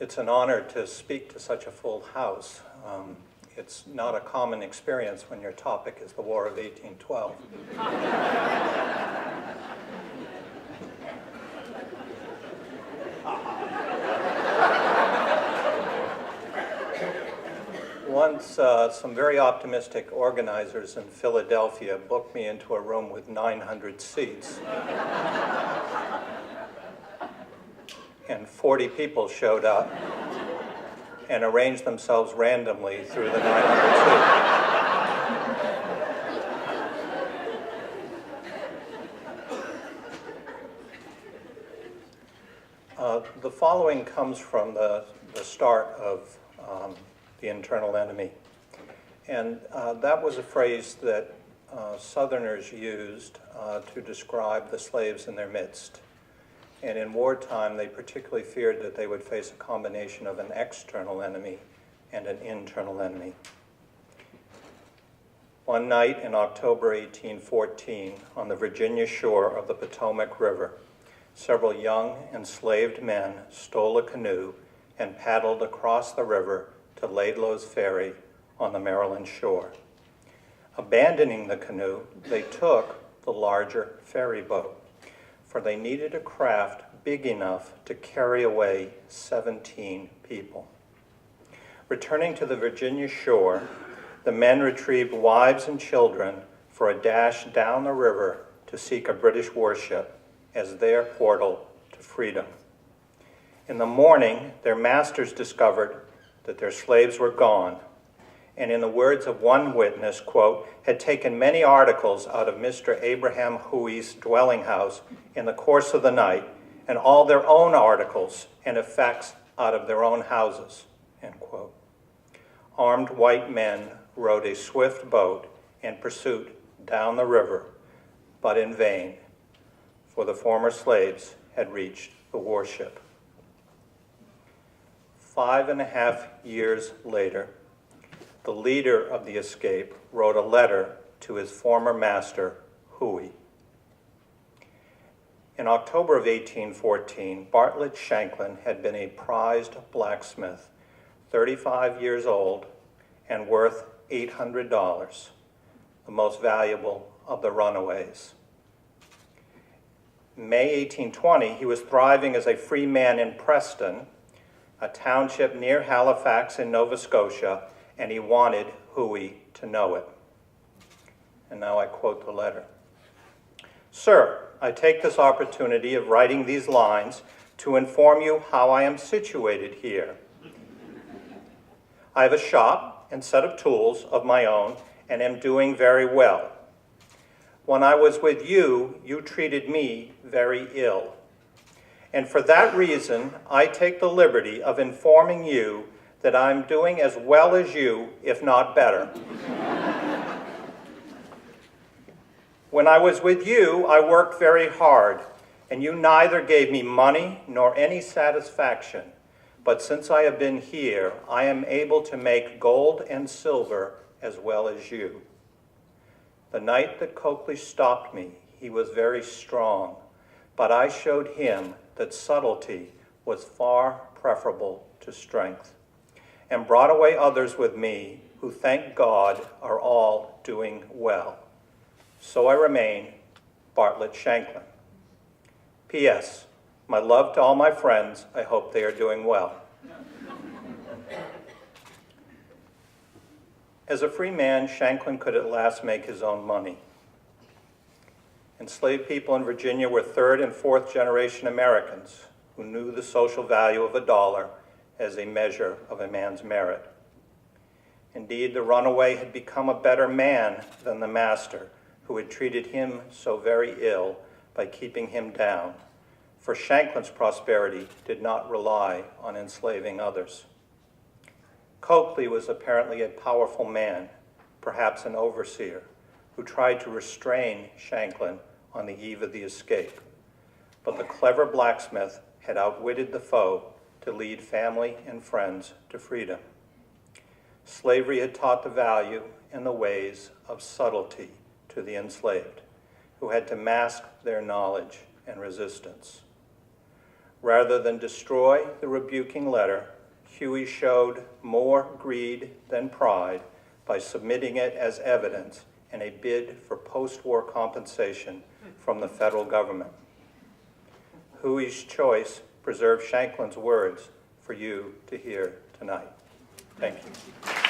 It's an honor to speak to such a full house. It's not a common experience when your topic is the War of 1812. Once, some very optimistic organizers in Philadelphia booked me into a room with 900 seats. And 40 people showed up and arranged themselves randomly through the 900 seats. The following comes from the start of the internal enemy. And that was a phrase that Southerners used to describe the slaves in their midst. And in wartime, they particularly feared that they would face a combination of an external enemy and an internal enemy. One night in October 1814, on the Virginia shore of the Potomac River, several young enslaved men stole a canoe and paddled across the river to Laidlow's Ferry on the Maryland shore. Abandoning the canoe, they took the larger ferry boat, for they needed a craft big enough to carry away 17 people. Returning to the Virginia shore, the men retrieved wives and children for a dash down the river to seek a British warship as their portal to freedom. In the morning, their masters discovered that their slaves were gone, and in the words of one witness, quote, had taken many articles out of Mr. Abraham Huey's dwelling house in the course of the night, and all their own articles and effects out of their own houses, end quote. Armed white men rowed a swift boat in pursuit down the river, but in vain, for the former slaves had reached the warship. 5.5 years later, the leader of the escape wrote a letter to his former master, Huey. In October of 1814, Bartlett Shanklin had been a prized blacksmith, 35 years old and worth $800, the most valuable of the runaways. In May 1820, he was thriving as a free man in Preston, a township near Halifax in Nova Scotia, and he wanted Huey to know it. And now I quote the letter. "Sir, I take this opportunity of writing these lines to inform you how I am situated here. I have a shop and set of tools of my own and am doing very well. When I was with you, you treated me very ill. And for that reason, I take the liberty of informing you that I'm doing as well as you, if not better. When I was with you, I worked very hard, and you neither gave me money nor any satisfaction. But since I have been here, I am able to make gold and silver as well as you. The night that Coakley stopped me, he was very strong, but I showed him that subtlety was far preferable to strength, and brought away others with me who, thank God, are all doing well. So I remain, Bartlett Shanklin. P.S. My love to all my friends. I hope they are doing well." As a free man, Shanklin could at last make his own money. Enslaved people in Virginia were third and fourth generation Americans who knew the social value of $1 as a measure of a man's merit. Indeed, the runaway had become a better man than the master, who had treated him so very ill by keeping him down, for Shanklin's prosperity did not rely on enslaving others. Coakley was apparently a powerful man, perhaps an overseer, who tried to restrain Shanklin on the eve of the escape. But the clever blacksmith had outwitted the foe to lead family and friends to freedom. Slavery had taught the value and the ways of subtlety to the enslaved, who had to mask their knowledge and resistance. Rather than destroy the rebuking letter, Huey showed more greed than pride by submitting it as evidence in a bid for post-war compensation from the federal government. Huey's choice preserved Shanklin's words for you to hear tonight. Thank you.